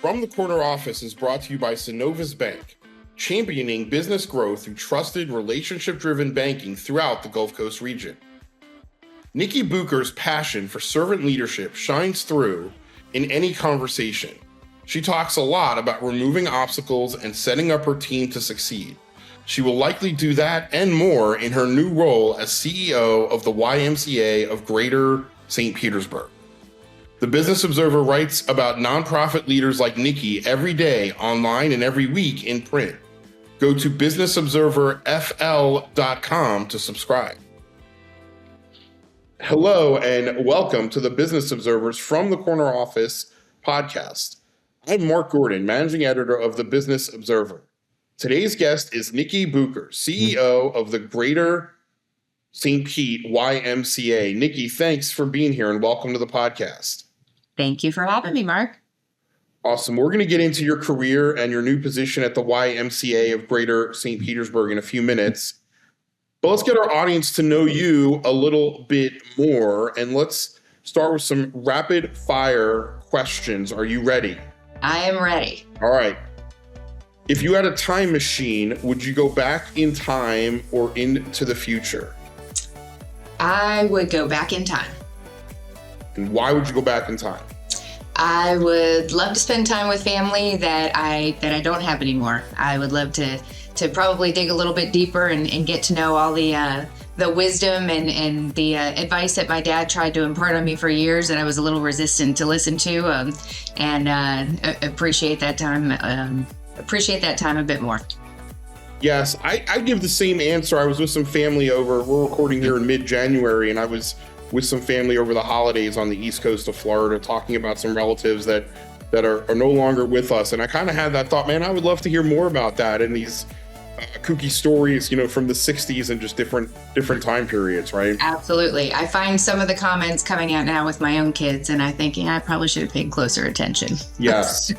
From the Corner Office is brought to you by Synovus Bank, championing business growth through trusted, relationship-driven banking throughout the Gulf Coast region. Nicci Bucher's passion for servant leadership shines through in any conversation. She talks a lot about removing obstacles and setting up her team to succeed. She will likely do that and more in her new role as CEO of the YMCA of Greater St. Petersburg. The Business Observer writes about nonprofit leaders like Nicci every day online and every week in print. Go to businessobserverfl.com to subscribe. Hello and welcome to the Business Observer's From the Corner Office podcast. I'm Mark Gordon, managing editor of the Business Observer. Today's guest is Nicci Bucher, CEO of the Greater St. Pete YMCA. Nicci, thanks for being here and welcome to the podcast. Thank you for having me, Mark. Awesome. We're going to get into your career and your new position at the YMCA of Greater St. Petersburg in a few minutes. But let's get our audience to know you a little bit more. And let's start with some rapid fire questions. Are you ready? I am ready. All right. If you had a time machine, would you go back in time or into the future? I would go back in time. And why would you go back in time? I would love to spend time with family that I don't have anymore. I would love to probably dig a little bit deeper and get to know all the wisdom and the advice that my dad tried to impart on me for years that I was a little resistant to listen to, and appreciate that time. Appreciate that time a bit more. Yes, I give the same answer. I was with some family over. We're recording here in mid-January, and I was with some family over the holidays on the east coast of Florida, talking about some relatives that are no longer with us. And I kind of had that thought, man, I would love to hear more about that and these kooky stories, from the 60s and just different time periods, right? Absolutely. I find some of the comments coming out now with my own kids, and I think, I probably should have paid closer attention. Yes.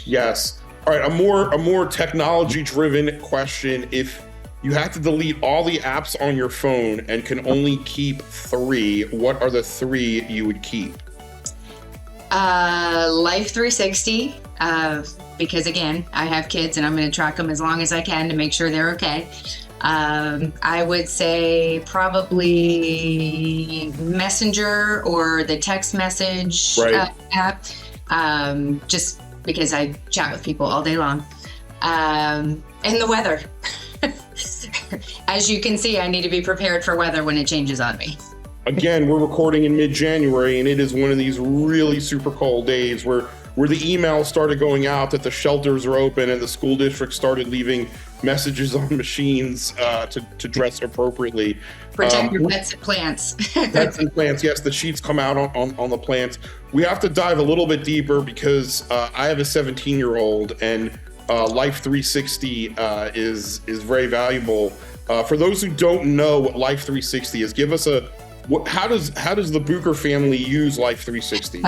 Yes. All right, a more technology-driven question. If you have to delete all the apps on your phone and can only keep 3, what are the 3 you would keep? Life 360, because again, I have kids and I'm going to track them as long as I can to make sure they're okay. I would say probably Messenger or the text message app, just because I chat with people all day long. And the weather. As you can see, I need to be prepared for weather when it changes on me. Again, we're recording in mid-January, and it is one of these really super cold days where the emails started going out that the shelters are open and the school district started leaving messages on machines to dress appropriately. Protect your pets and plants. Pets and plants, yes. The sheets come out on the plants. We have to dive a little bit deeper because I have a 17-year-old, and Life 360 is very valuable. For those who don't know what Life 360 is, give us how does the Bucher family use Life 360?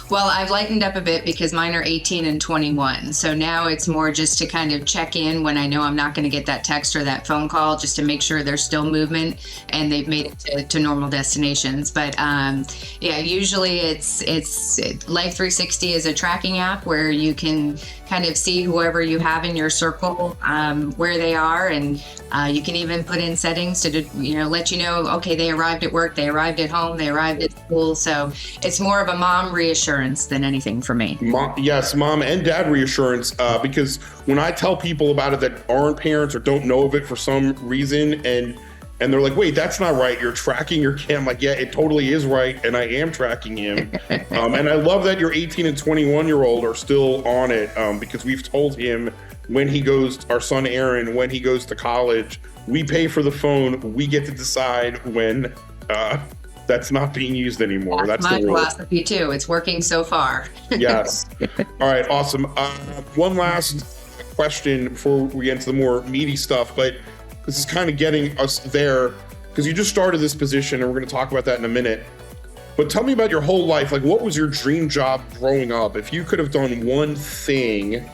Well, I've lightened up a bit because mine are 18 and 21. So now it's more just to kind of check in when I know I'm not going to get that text or that phone call, just to make sure there's still movement and they've made it to normal destinations. But usually it's Life 360 is a tracking app where you can kind of see whoever you have in your circle, where they are, and you can even put in settings to let you know, okay, they arrived at work, they arrived at home, they arrived at school. So it's more of a mom reassurance than anything for me. Yes, mom and dad reassurance, because when I tell people about it that aren't parents or don't know of it for some reason, and they're like, wait, that's not right, you're tracking your kid. I'm like, yeah, it totally is right, and I am tracking him. And I love that your 18 and 21-year-old are still on it, because we've told him when he goes, our son Aaron, when he goes to college, we pay for the phone, we get to decide when that's not being used anymore. That's my philosophy too. It's working so far. Yes. All right, awesome. One last question before we get into the more meaty stuff, but this is kind of getting us there because you just started this position and we're going to talk about that in a minute. But tell me about your whole life. Like, what was your dream job growing up? If you could have done one thing,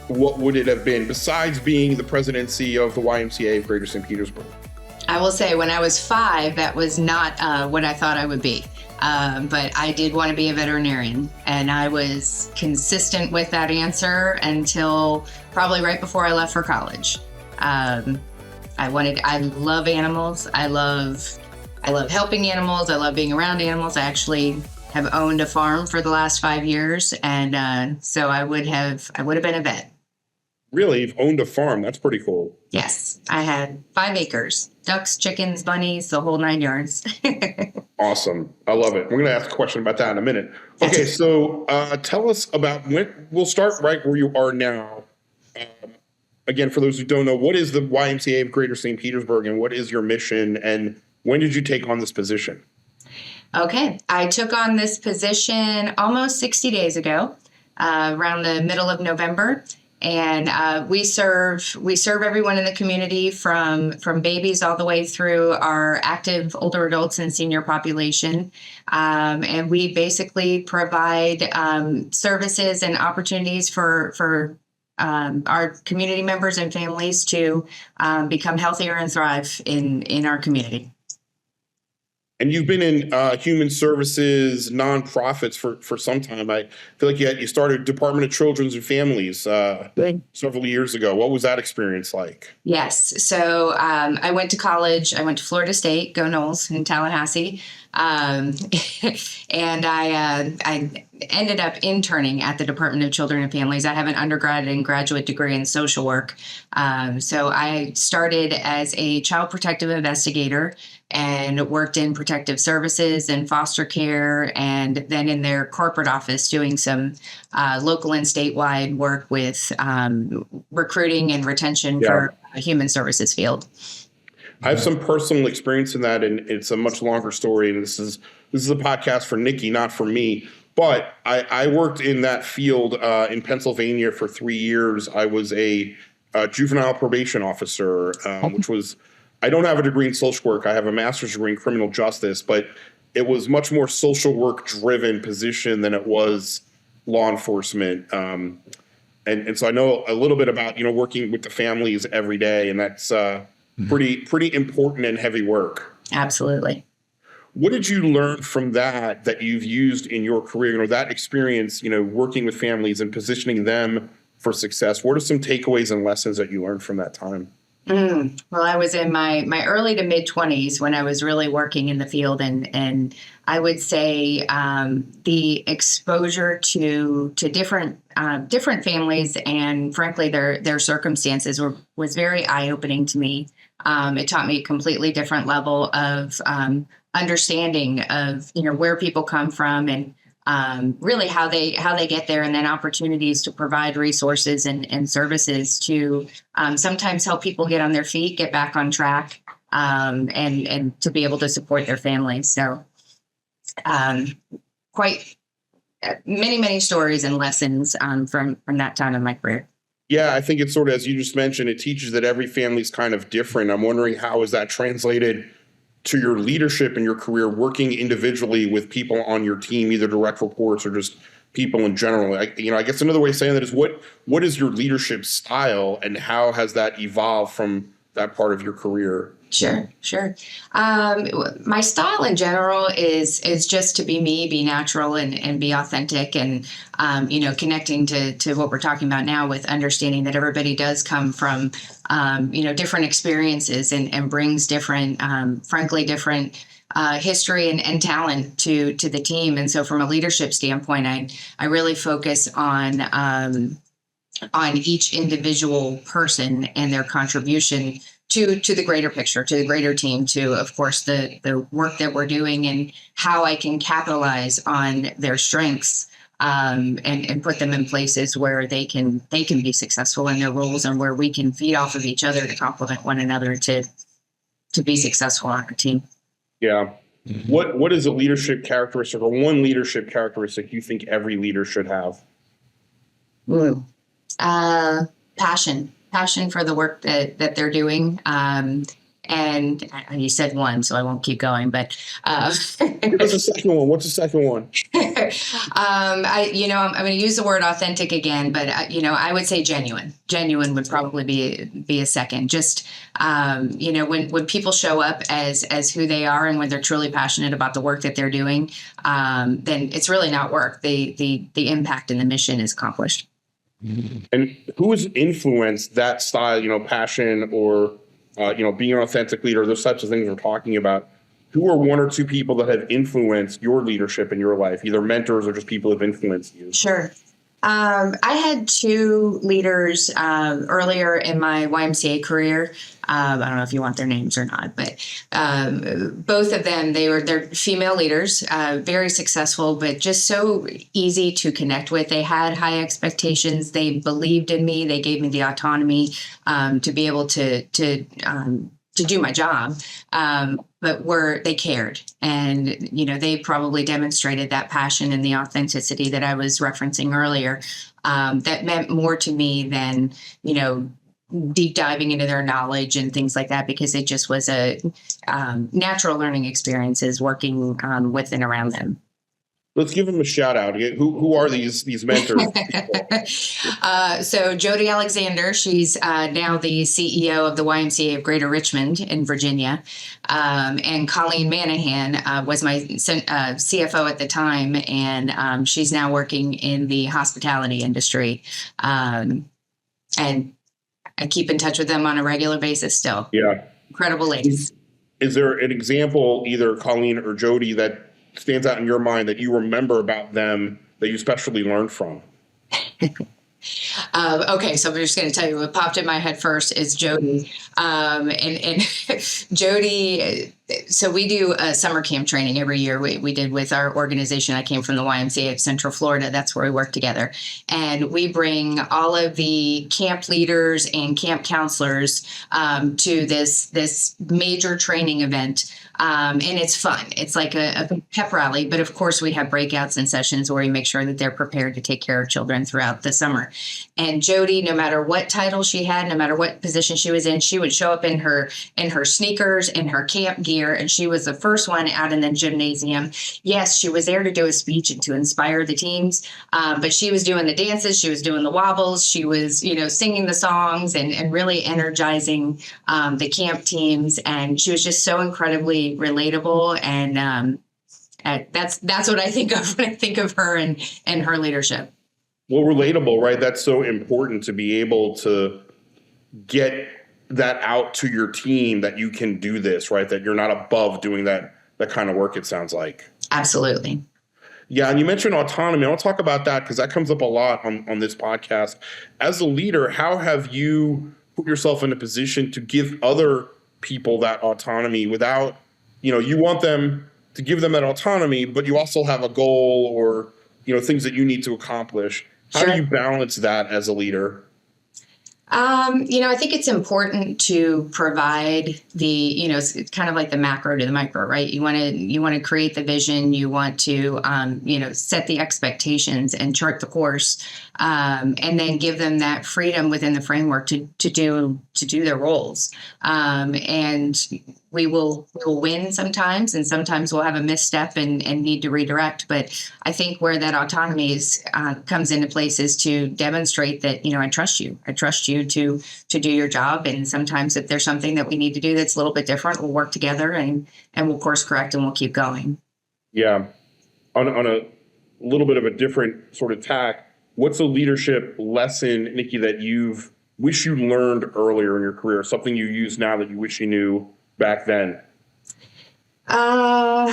what would it have been besides being the president and CEO of the YMCA of Greater St. Petersburg? I will say when I was 5, that was not what I thought I would be. But I did want to be a veterinarian, and I was consistent with that answer until probably right before I left for college. I love animals. I love helping animals. I love being around animals. I actually have owned a farm for the last 5 years. And so I would have been a vet. Really? You've owned a farm. That's pretty cool. Yes. I had 5 acres, ducks, chickens, bunnies, the whole 9 yards. Awesome. I love it. We're going to ask a question about that in a minute. Okay. So tell us about we'll start right where you are now. Again, for those who don't know, what is the YMCA of Greater St. Petersburg, and what is your mission, and when did you take on this position? Okay. I took on this position almost 60 days ago, around the middle of November. And we serve everyone in the community from babies all the way through our active older adults and senior population. And we basically provide services and opportunities for our community members and families to become healthier and thrive in our community. And you've been in human services, nonprofits for some time. I feel like you started Department of Children's and Families several years ago. What was that experience like? Yes. So I went to college. I went to Florida State, go Noles, in Tallahassee. And I ended up interning at the Department of Children and Families. I have an undergrad and graduate degree in social work. So I started as a child protective investigator and worked in protective services and foster care, and then in their corporate office doing some local and statewide work with recruiting and retention for a human services field. I have some personal experience in that, and it's a much longer story. And this is a podcast for Nicci, not for me. But I worked in that field in Pennsylvania for 3 years. I was a juvenile probation officer, which was, I don't have a degree in social work. I have a master's degree in criminal justice, but it was much more social work driven position than it was law enforcement. And so I know a little bit about, working with the families every day, and that's pretty important and heavy work. Absolutely. What did you learn from that you've used in your career, that experience, working with families and positioning them for success? What are some takeaways and lessons that you learned from that time? Well, I was in my early to mid 20s when I was really working in the field, and I would say the exposure to different families and frankly their circumstances was very eye-opening to me. It taught me a completely different level of understanding of where people come from and really how they get there, and then opportunities to provide resources and services to sometimes help people get on their feet, get back on track, and to be able to support their families. So quite many stories and lessons from that time in my career. Yeah, I think it's sort of, as you just mentioned, it teaches that every family's kind of different. I'm wondering, how is that translated to your leadership in your career, working individually with people on your team, either direct reports or just people in general? I guess another way of saying that is, what is your leadership style, and how has that evolved from that part of your career? Sure. My style in general is just to be me, be natural, and be authentic, and connecting to what we're talking about now, with understanding that everybody does come from different experiences and brings different, frankly different history and talent to the team. And so from a leadership standpoint, I really focus on each individual person and their contribution to the greater picture, to the greater team, to, of course, the work that we're doing, and how I can capitalize on their strengths and put them in places where they can be successful in their roles, and where we can feed off of each other to complement one another to be successful on our team. Yeah. Mm-hmm. What is a leadership characteristic, or one leadership characteristic you think every leader should have? Passion for the work that they're doing. And you said one, so I won't keep going, but what's the second one? I'm going to use the word authentic again, but I would say genuine. Genuine would probably be a second. Just when people show up as who they are and when they're truly passionate about the work that they're doing, then it's really not work. The impact and the mission is accomplished. And who has influenced that style, passion or, being an authentic leader, those types of things we're talking about? Who are one or two people that have influenced your leadership in your life, either mentors or just people who have influenced you? Sure. I had two leaders earlier in my YMCA career. I don't know if you want their names or not, but both of them, they're female leaders, very successful, but just so easy to connect with. They had high expectations. They believed in me. They gave me the autonomy to be able to do my job. But they cared, and they probably demonstrated that passion and the authenticity that I was referencing earlier. That meant more to me than deep diving into their knowledge and things like that, because it just was a natural learning experiences working with and around them. Let's give them a shout out. Who are these mentors? So Jody Alexander, she's now the CEO of the YMCA of Greater Richmond in Virginia. And Colleen Manahan was my CFO at the time, and she's now working in the hospitality industry. And I keep in touch with them on a regular basis still. Yeah. Incredible ladies. Is there an example, either Colleen or Jody, that stands out in your mind that you remember about them that you especially learned from? Okay, so I'm just going to tell you what popped in my head first is Jody. And Jody, so we do a summer camp training every year. We did with our organization. I came from the YMCA of Central Florida. That's where we work together. And we bring all of the camp leaders and camp counselors to this major training event. And it's fun. It's like a pep rally. But of course, we have breakouts and sessions where we make sure that they're prepared to take care of children throughout the summer. And Jody, no matter what title she had, no matter what position she was in, she would show up in her sneakers, in her camp gear, and she was the first one out in the gymnasium. Yes, she was there to do a speech and to inspire the teams, but she was doing the dances, she was doing the wobbles, she was singing the songs and really energizing the camp teams, and she was just so incredibly relatable, and that's what I think of when I think of her and her leadership. Well, relatable, right? That's so important to be able to get that out to your team that you can do this, right? That you're not above doing that kind of work, it sounds like. Absolutely. Yeah, and you mentioned autonomy. I want to talk about that because that comes up a lot on this podcast. As a leader, how have you put yourself in a position to give other people that autonomy without, you want them to give them that autonomy, but you also have a goal or, things that you need to accomplish. How Sure. do you balance that as a leader? I think it's important to provide it's kind of like the macro to the micro, right? You want to create the vision. You want to, set the expectations and chart the course, and then give them that freedom within the framework to do their roles. And we will win sometimes, and sometimes we'll have a misstep and need to redirect. But I think where that autonomy comes into place is to demonstrate that, I trust you. I trust you to do your job. And sometimes if there's something that we need to do that's a little bit different, we'll work together and we'll course correct and we'll keep going. Yeah. On a little bit of a different sort of tack, what's a leadership lesson, Nicci, that you've wish you learned earlier in your career, something you use now that you wish you knew back then? I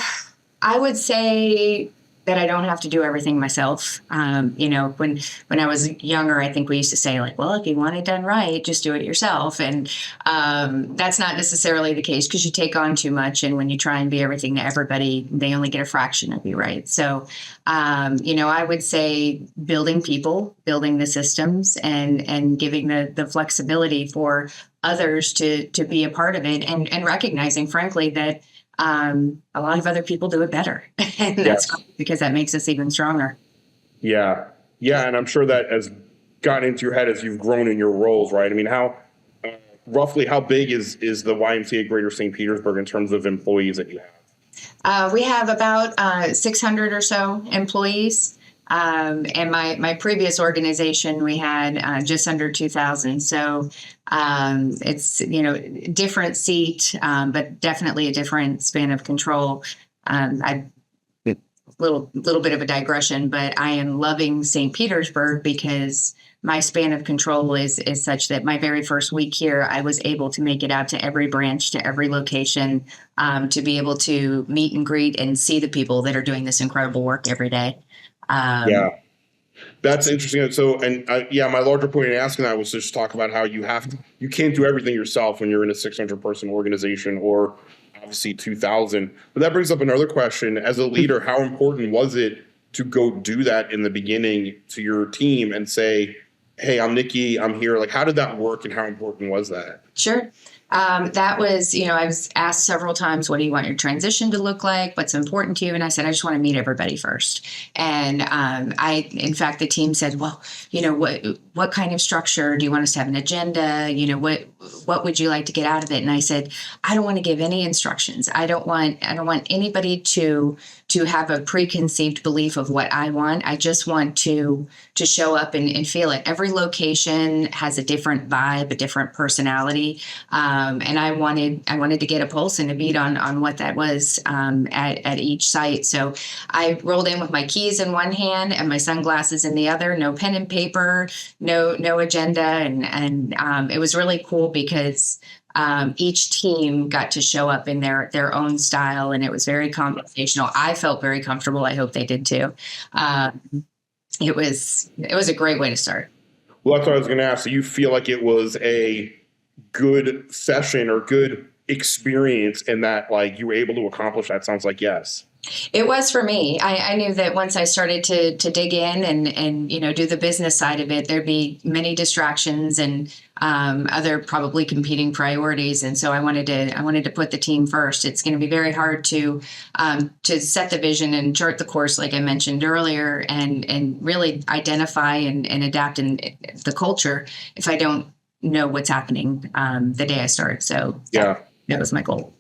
would say that I don't have to do everything myself. When I was younger, I think we used to say well, if you want it done right, just do it yourself. And that's not necessarily the case because you take on too much. And when you try and be everything to everybody, they only get a fraction of you, right? So, I would say building people, building the systems and giving the flexibility for others to be a part of it and recognizing, frankly, that a lot of other people do it better. And that's great because that makes us even stronger. Yeah. Yeah. And I'm sure that has gotten into your head as you've grown in your roles, right? I mean, roughly how big is the YMCA of Greater St. Petersburg in terms of employees that you have? We have about 600 or so employees. And my previous organization, we had just under 2,000. So it's, different seat, but definitely a different span of control. I little bit of a digression, but I am loving St. Petersburg because my span of control is such that my very first week here, I was able to make it out to every branch, to every location, to be able to meet and greet and see the people that are doing this incredible work every day. Yeah, that's interesting. So, and my larger point in asking that was just talk about how you can't do everything yourself when you're in a 600 person organization or obviously 2,000. But that brings up another question. As a leader, how important was it to go do that in the beginning to your team and say, hey, I'm Nicci, I'm here. Like, how did that work and how important was that? Sure. That was, I was asked several times, what do you want your transition to look like? What's important to you? And I said, I just want to meet everybody first. And in fact, the team said, well, what kind of structure do you want us to have an agenda? What would you like to get out of it? And I said, I don't want to give any instructions. I don't want anybody to have a preconceived belief of what I want. I just want to show up and feel it. Every location has a different vibe, a different personality. And I wanted to get a pulse and a beat on what that was at each site. So I rolled in with my keys in one hand and my sunglasses in the other, no pen and paper, no agenda. And it was really cool because each team got to show up in their own style, and it was very conversational. I felt very comfortable. I hope they did too. It was a great way to start. Well, that's what I was going to ask. So you feel like it was a good session or good experience in that, like, you were able to accomplish that? Sounds like yes. It was for me. I knew that once I started to dig in and do the business side of it, there'd be many distractions and other probably competing priorities. And so I wanted to put the team first. It's going to be very hard to set the vision and chart the course, like I mentioned earlier, and really identify and adapt in the culture if I don't know what's happening the day I start. So that was my goal.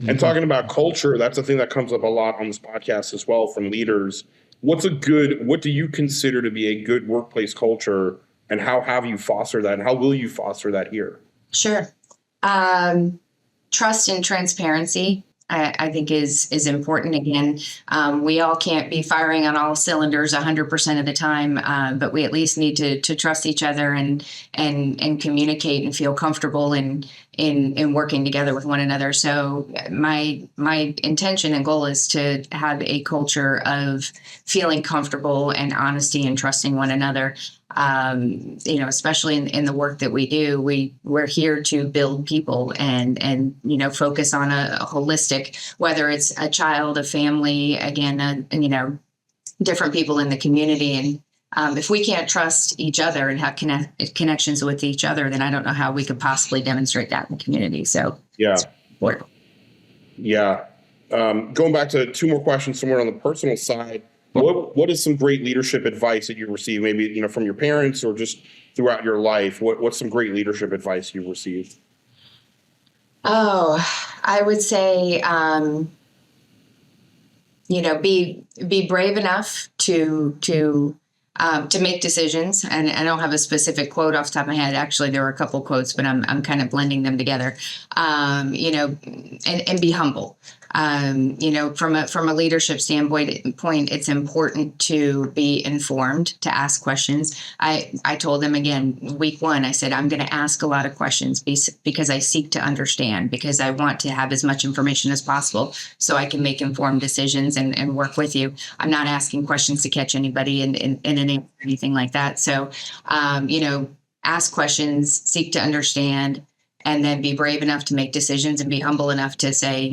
And talking about culture, that's a thing that comes up a lot on this podcast as well from leaders. What do you consider to be a good workplace culture, and how have you fostered that, and how will you foster that here? Sure. Trust and transparency, I think is important. Again, we all can't be firing on all cylinders 100% of the time, but we at least need to trust each other and communicate and feel comfortable in working together with one another. So my intention and goal is to have a culture of feeling comfortable and honesty and trusting one another. Especially in the work that we do, we're here to build people and focus on a holistic, whether it's a child, a family, again, different people in the community. And if we can't trust each other and have connections with each other, then I don't know how we could possibly demonstrate that in the community. So yeah. Going back to two more questions somewhere on the personal side. What is some great leadership advice that you received, maybe from your parents or just throughout your life? What's some great leadership advice you've received? Oh, I would say, be brave enough to make decisions. And I don't have a specific quote off the top of my head. Actually, there were a couple quotes, but I'm kind of blending them together. And be humble. From a leadership standpoint, it's important to be informed, to ask questions. I told them again, week one, I said, I'm going to ask a lot of questions because I seek to understand, because I want to have as much information as possible so I can make informed decisions and work with you. I'm not asking questions to catch anybody in anything like that. So, ask questions, seek to understand, and then be brave enough to make decisions and be humble enough to say,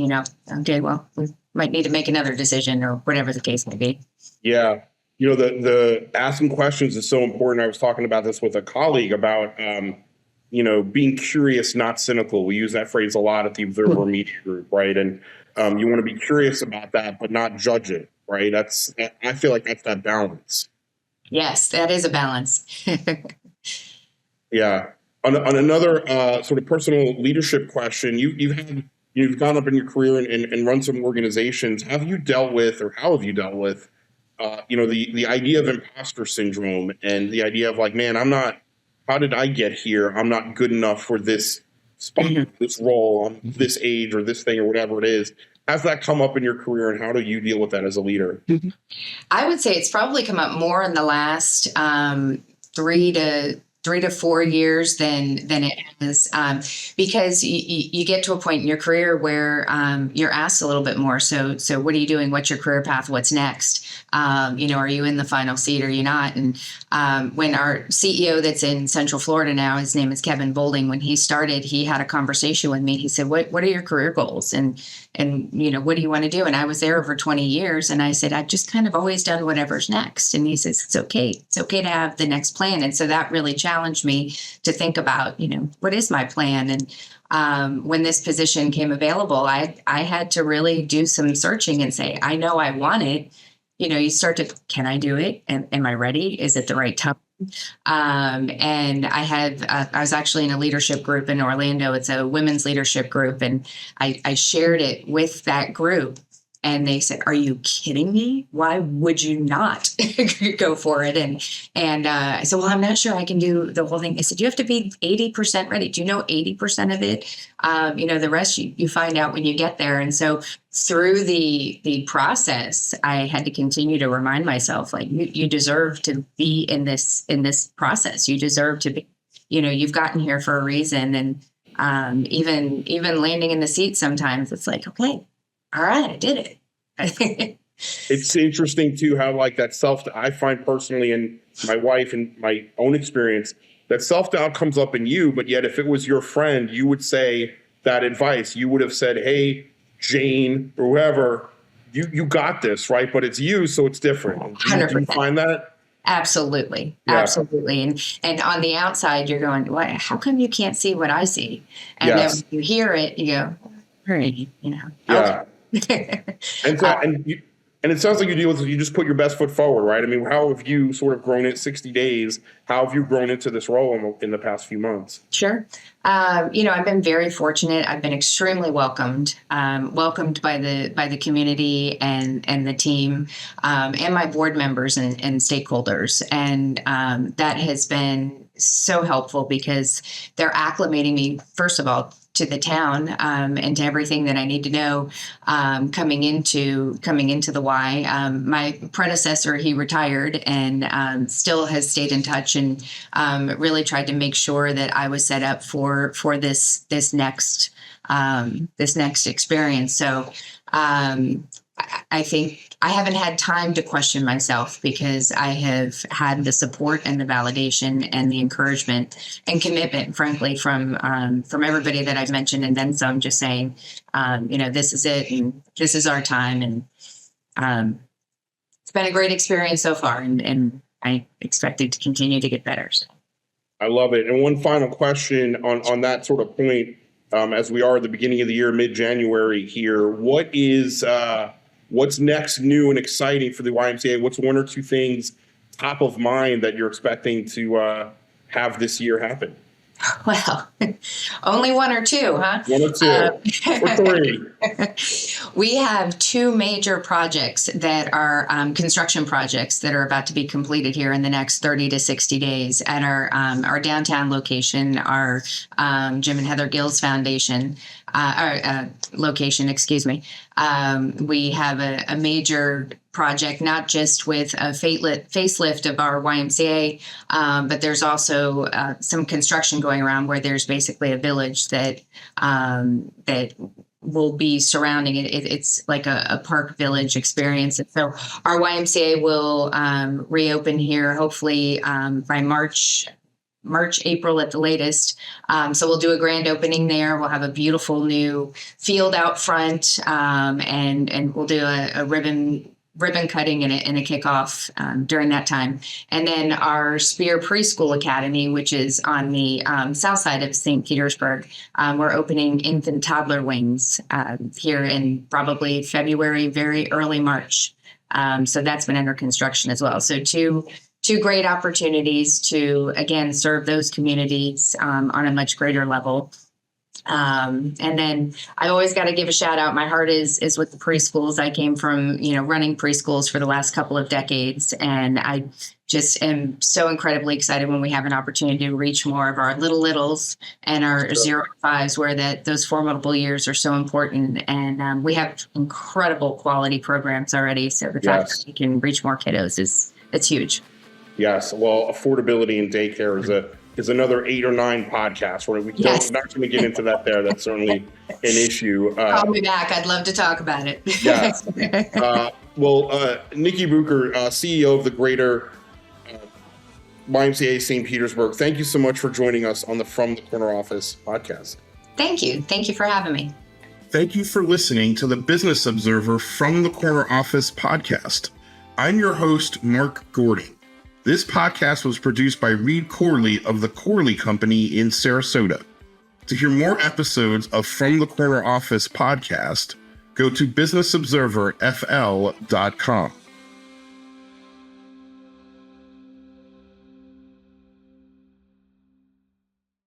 okay, well, we might need to make another decision or whatever the case may be. Yeah. The asking questions is so important. I was talking about this with a colleague about, being curious, not cynical. We use that phrase a lot at the Observer Media Group, right? And you want to be curious about that, but not judge it, right? I feel like that's that balance. Yes, that is a balance. Yeah. On another sort of personal leadership question, you've had you've gone up in your career and run some organizations. Have you dealt with, or how have you dealt with, the idea of imposter syndrome and the idea of like, man, I'm not. How did I get here? I'm not good enough for this spot, this role, on this age, or this thing, or whatever it is. Has that come up in your career, and how do you deal with that as a leader? I would say it's probably come up more in the last 3 to 4 years than it has, because you get to a point in your career where you're asked a little bit more. So what are you doing? What's your career path? What's next? Are you in the final seat? Or are you not? And when our CEO that's in Central Florida now, his name is Kevin Bolding, when he started, he had a conversation with me. He said, what are your career goals? And what do you want to do? And I was there over 20 years. And I said, I've just kind of always done whatever's next. And he says, it's okay. It's okay to have the next plan. And so that really challenged me to think about, what is my plan? And when this position came available, I had to really do some searching and say, I know I want it. You start to, can I do it? Am I ready? Is it the right time? And I was actually in a leadership group in Orlando. It's a women's leadership group. And I shared it with that group. And they said, are you kidding me? Why would you not go for it? And I said, well, I'm not sure I can do the whole thing. They said, you have to be 80% ready. Do you know 80% of it? The rest you find out when you get there. And so through the process, I had to continue to remind myself, like, you deserve to be in this process. You deserve to be, you've gotten here for a reason. And even landing in the seat, sometimes it's like, okay, all right, I did it. It's interesting too how like that I find personally, and my wife and my own experience, that self-doubt comes up in you, but yet if it was your friend, you would say that advice. You would have said, hey, Jane, or whoever, you got this, right? But it's you, so it's different. Do you find that? Absolutely. Yeah. Absolutely. And on the outside, you're going, what? How come you can't see what I see? And Yes. then when you hear it, you go, hey, Yeah. okay. And it sounds like you just put your best foot forward, right? I mean, how have you sort of grown it 60 days? How have you grown into this role in the past few months? Sure. I've been very fortunate. I've been extremely welcomed by the community and the team, and my board members and stakeholders. And that has been so helpful because they're acclimating me, first of all, to the town, and to everything that I need to know, coming into the Y. My predecessor, he retired and still has stayed in touch and really tried to make sure that I was set up for this next experience. So I think I haven't had time to question myself because I have had the support and the validation and the encouragement and commitment, frankly, from everybody that I've mentioned, and then some, just saying, this is it, and this is our time, and it's been a great experience so far, and I expect it to continue to get better. So. I love it. And one final question on that sort of point, as we are at the beginning of the year, mid-January here, what's next, new and exciting for the YMCA? What's one or two things top of mind that you're expecting to have this year happen? Well, only one or two, huh? One or two, or three. We have two major projects that are construction projects that are about to be completed here in the next 30 to 60 days at our downtown location, our Jim and Heather Gills Foundation, our location, excuse me. We have a major project, not just with a facelift of our YMCA, but there's also some construction going around where there's basically a village that will be surrounding it. It's like a park village experience. And so our YMCA will reopen here hopefully by March, April at the latest. So we'll do a grand opening there. We'll have a beautiful new field out front, and we'll do a ribbon cutting and a kickoff during that time. And then our Spear Preschool Academy, which is on the south side of St. Petersburg, we're opening infant toddler wings here in probably February, very early March. So that's been under construction as well. So two great opportunities to, again, serve those communities on a much greater level. And then I always got to give a shout out. My heart is with the preschools. I came from, running preschools for the last couple of decades. And I just am so incredibly excited when we have an opportunity to reach more of our littles and our 0 to 5s, where those formidable years are so important. And we have incredible quality programs already. So the fact that we can reach more kiddos it's huge. Yes. Well, affordability in daycare is another 8 or 9 podcasts where we're not going to get into that there. That's certainly an issue. Call me back. I'd love to talk about it. Yes. Nicci Bucher, CEO of the Greater YMCA St. Petersburg, thank you so much for joining us on the From the Corner Office podcast. Thank you. Thank you for having me. Thank you for listening to the Business Observer From the Corner Office podcast. I'm your host, Mark Gordon. This podcast was produced by Reed Corley of the Corley Company in Sarasota. To hear more episodes of From the Corner Office podcast, go to businessobserverfl.com.